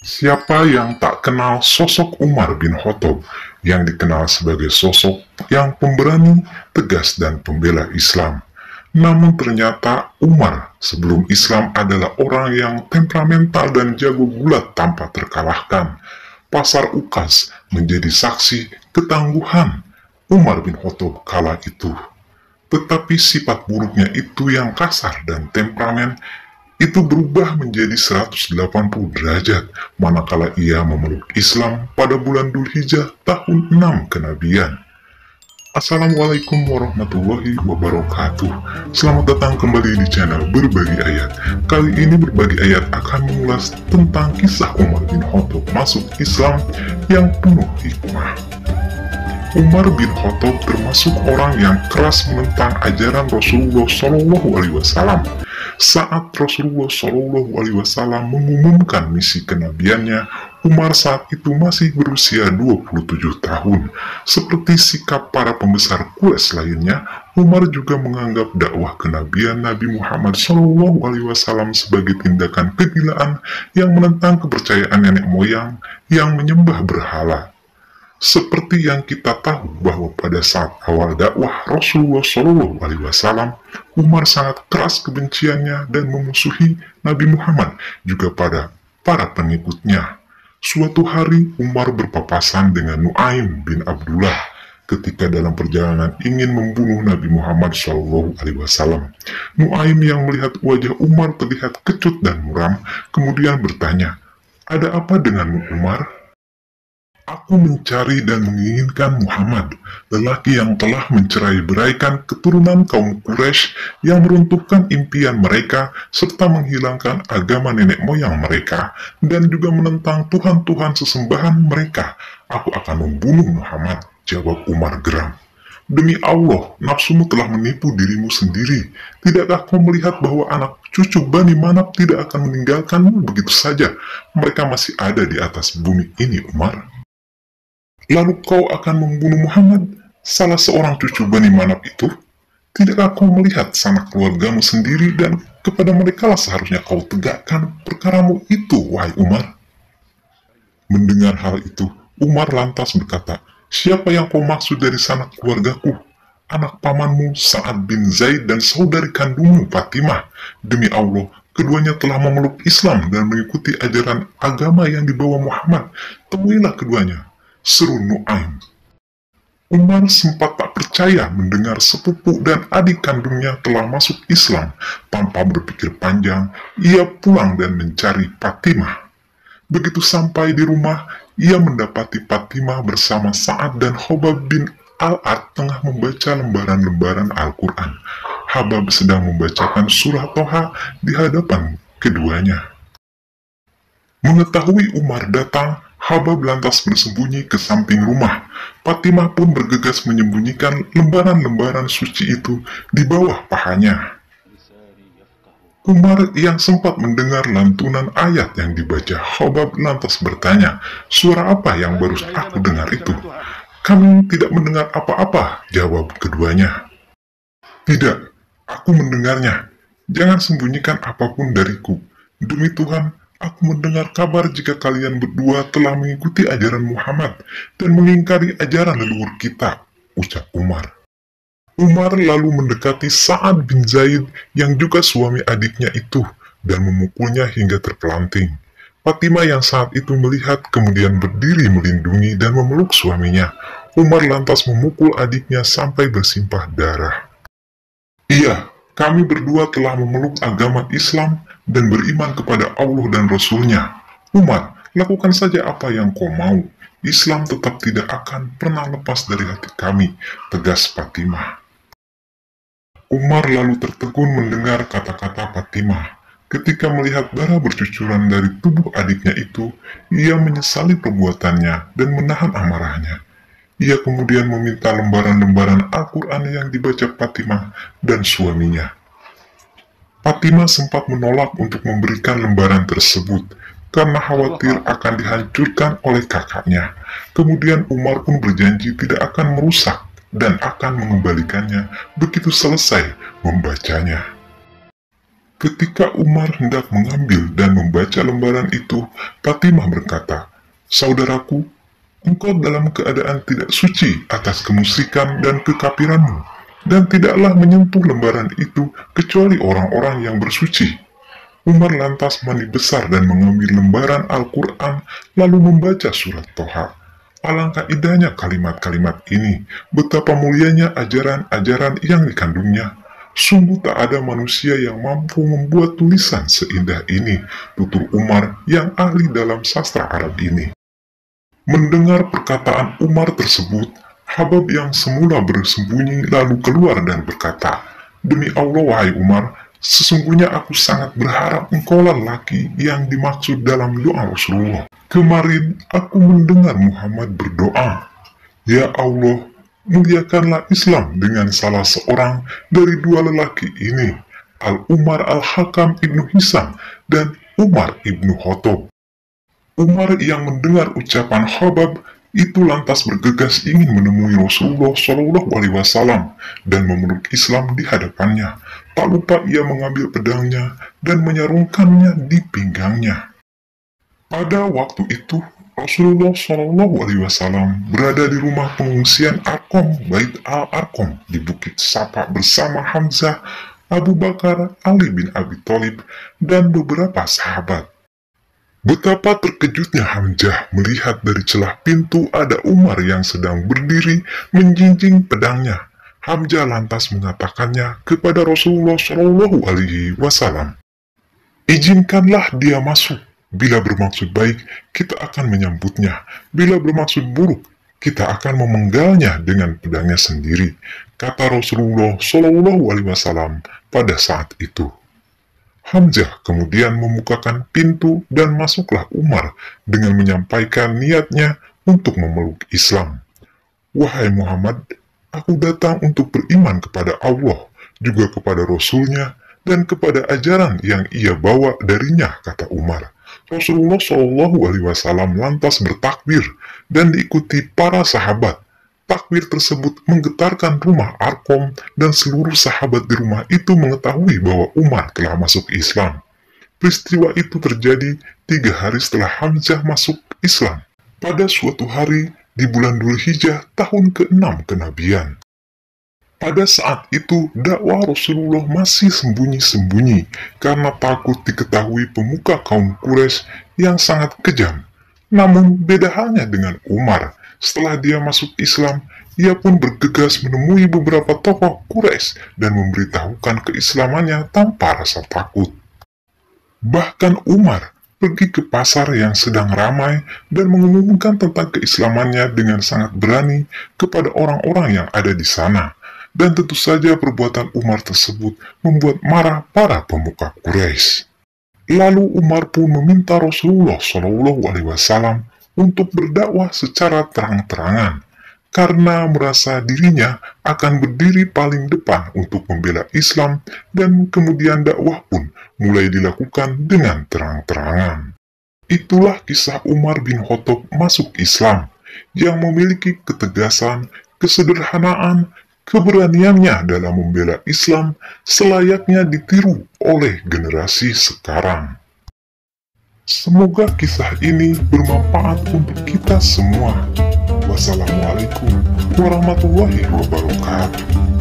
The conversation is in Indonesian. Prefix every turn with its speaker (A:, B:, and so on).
A: Siapa yang tak kenal sosok Umar bin Khattab yang dikenal sebagai sosok yang pemberani, tegas, dan pembela Islam. Namun ternyata Umar sebelum Islam adalah orang yang temperamental dan jago gulat tanpa terkalahkan. Pasar Ukas menjadi saksi ketangguhan Umar bin Khattab kala itu. Tetapi sifat buruknya itu yang kasar dan temperamen itu berubah menjadi 180 derajat manakala ia memeluk Islam pada bulan Dzulhijjah tahun 6 kenabian. Assalamualaikum warahmatullahi wabarakatuh. Selamat datang kembali di channel Berbagi Ayat. Kali ini Berbagi Ayat akan mengulas tentang kisah Umar bin Khattab masuk Islam yang penuh hikmah. Umar bin Khattab termasuk orang yang keras menentang ajaran Rasulullah SAW. Saat Rasulullah SAW mengumumkan misi kenabiannya, Umar saat itu masih berusia 27 tahun. Seperti sikap para pembesar Quraisy lainnya, Umar juga menganggap dakwah kenabian Nabi Muhammad SAW sebagai tindakan kegilaan yang menentang kepercayaan nenek moyang yang menyembah berhala. Seperti yang kita tahu bahwa pada saat awal dakwah Rasulullah SAW, Umar sangat keras kebenciannya dan memusuhi Nabi Muhammad juga pada para pengikutnya. Suatu hari Umar berpapasan dengan Nuaim bin Abdullah ketika dalam perjalanan ingin membunuh Nabi Muhammad SAW. Nuaim yang melihat wajah Umar terlihat kecut dan muram, kemudian bertanya, "Ada apa denganmu, Umar?" "Aku mencari dan menginginkan Muhammad, lelaki yang telah mencerai-beraikan keturunan kaum Quraisy yang meruntuhkan impian mereka serta menghilangkan agama nenek moyang mereka dan juga menentang Tuhan-Tuhan sesembahan mereka. Aku akan membunuh Muhammad," jawab Umar geram. "Demi Allah, nafsumu telah menipu dirimu sendiri. Tidakkah kau melihat bahwa anak cucu Bani Manab tidak akan meninggalkanmu begitu saja? Mereka masih ada di atas bumi ini, Umar. Lalu kau akan membunuh Muhammad, salah seorang cucu Bani Manab itu? Tidakkah kau melihat sanak keluargamu sendiri dan kepada mereka lah seharusnya kau tegakkan perkaramu itu, wahai Umar?" Mendengar hal itu, Umar lantas berkata, "Siapa yang kau maksud dari sanak keluargaku? Anak pamanmu Sa'ad bin Zaid dan saudari kandungmu Fatimah. Demi Allah, keduanya telah memeluk Islam dan mengikuti ajaran agama yang dibawa Muhammad. Temuilah keduanya," seru Nuaim. Umar sempat tak percaya mendengar sepupu dan adik kandungnya telah masuk Islam. Tanpa berpikir panjang, ia pulang dan mencari Fatimah. Begitu sampai di rumah, ia mendapati Fatimah bersama Sa'ad dan Khobab bin Al-Ad tengah membaca lembaran-lembaran Al-Quran. Habab sedang membacakan surah Toha di hadapan keduanya. Mengetahui Umar datang, Habab lantas bersembunyi ke samping rumah. Fatimah pun bergegas menyembunyikan lembaran-lembaran suci itu di bawah pahanya. Umar yang sempat mendengar lantunan ayat yang dibaca Habab lantas bertanya, "Suara apa yang baru aku dengar itu?" "Kami tidak mendengar apa-apa," jawab keduanya. "Tidak, aku mendengarnya. Jangan sembunyikan apapun dariku. Demi Tuhan, aku mendengar kabar jika kalian berdua telah mengikuti ajaran Muhammad dan mengingkari ajaran leluhur kita," ucap Umar. Umar lalu mendekati Sa'ad bin Zaid yang juga suami adiknya itu dan memukulnya hingga terpelanting. Fatimah yang saat itu melihat kemudian berdiri melindungi dan memeluk suaminya. Umar lantas memukul adiknya sampai bersimpah darah. "Iya, kami berdua telah memeluk agama Islam dan beriman kepada Allah dan Rasul-Nya. Umar, lakukan saja apa yang kau mau. Islam tetap tidak akan pernah lepas dari hati kami," tegas Fatimah. Umar lalu tertegun mendengar kata-kata Fatimah. Ketika melihat darah bercucuran dari tubuh adiknya itu, ia menyesali perbuatannya dan menahan amarahnya. Ia kemudian meminta lembaran-lembaran Al-Quran yang dibaca Fatimah dan suaminya. Fatimah sempat menolak untuk memberikan lembaran tersebut karena khawatir akan dihancurkan oleh kakaknya. Kemudian Umar pun berjanji tidak akan merusak dan akan mengembalikannya begitu selesai membacanya. Ketika Umar hendak mengambil dan membaca lembaran itu, Fatimah berkata, "Saudaraku, engkau dalam keadaan tidak suci atas kemusyrikan dan kekafiranmu, dan tidaklah menyentuh lembaran itu kecuali orang-orang yang bersuci." Umar lantas mandi besar dan mengambil lembaran Al-Quran, lalu membaca surat Toha. Alangkah indahnya kalimat-kalimat ini, betapa mulianya ajaran-ajaran yang dikandungnya. Sungguh tak ada manusia yang mampu membuat tulisan seindah ini, tutur Umar yang ahli dalam sastra Arab ini. Mendengar perkataan Umar tersebut, Habab yang semula bersembunyi lalu keluar dan berkata, "Demi Allah, wahai Umar, sesungguhnya aku sangat berharap engkaulah laki yang dimaksud dalam doa Rasulullah. Kemarin aku mendengar Muhammad berdoa, 'Ya Allah, muliakanlah Islam dengan salah seorang dari dua lelaki ini, Al-Umar Al-Hakam ibnu Hisam dan Umar ibnu Khattab.'" Umar yang mendengar ucapan Habab itu lantas bergegas ingin menemui Rasulullah Shallallahu Alaihi Wasallam dan memeluk Islam di hadapannya. Tak lupa ia mengambil pedangnya dan menyarungkannya di pinggangnya. Pada waktu itu, Rasulullah Shallallahu Alaihi Wasallam berada di rumah pengungsian Arkom Bait Al-Arkom di Bukit Sapa bersama Hamzah, Abu Bakar, Ali bin Abi Thalib, dan beberapa sahabat. Betapa terkejutnya Hamzah melihat dari celah pintu ada Umar yang sedang berdiri menjinjing pedangnya. Hamzah lantas mengatakannya kepada Rasulullah Shallallahu Alaihi Wasallam, "Izinkanlah dia masuk. Bila bermaksud baik, kita akan menyambutnya. Bila bermaksud buruk, kita akan memenggalnya dengan pedangnya sendiri," kata Rasulullah Shallallahu Alaihi Wasallam pada saat itu. Hamzah kemudian membukakan pintu dan masuklah Umar dengan menyampaikan niatnya untuk memeluk Islam. "Wahai Muhammad, aku datang untuk beriman kepada Allah, juga kepada Rasulnya, dan kepada ajaran yang ia bawa darinya," kata Umar. Rasulullah Shallallahu Alaihi Wasallam lantas bertakbir dan diikuti para sahabat. Takbir tersebut menggetarkan rumah Arkom dan seluruh sahabat di rumah itu mengetahui bahwa Umar telah masuk Islam. Peristiwa itu terjadi 3 hari setelah Hamzah masuk Islam, pada suatu hari di bulan Dzulhijjah tahun ke-6 kenabian. Pada saat itu, dakwah Rasulullah masih sembunyi-sembunyi karena takut diketahui pemuka kaum Quraisy yang sangat kejam. Namun beda halnya dengan Umar. Setelah dia masuk Islam, ia pun bergegas menemui beberapa tokoh Quraisy dan memberitahukan keislamannya tanpa rasa takut. Bahkan Umar pergi ke pasar yang sedang ramai dan mengumumkan tentang keislamannya dengan sangat berani kepada orang-orang yang ada di sana. Dan tentu saja perbuatan Umar tersebut membuat marah para pemuka Quraisy. Lalu Umar pun meminta Rasulullah Shallallahu Alaihi Wasallam untuk berdakwah secara terang-terangan, karena merasa dirinya akan berdiri paling depan untuk membela Islam, dan kemudian dakwah pun mulai dilakukan dengan terang-terangan. Itulah kisah Umar bin Khattab masuk Islam, yang memiliki ketegasan, kesederhanaan, keberaniannya dalam membela Islam selayaknya ditiru oleh generasi sekarang. Semoga kisah ini bermanfaat untuk kita semua. Wassalamualaikum warahmatullahi wabarakatuh.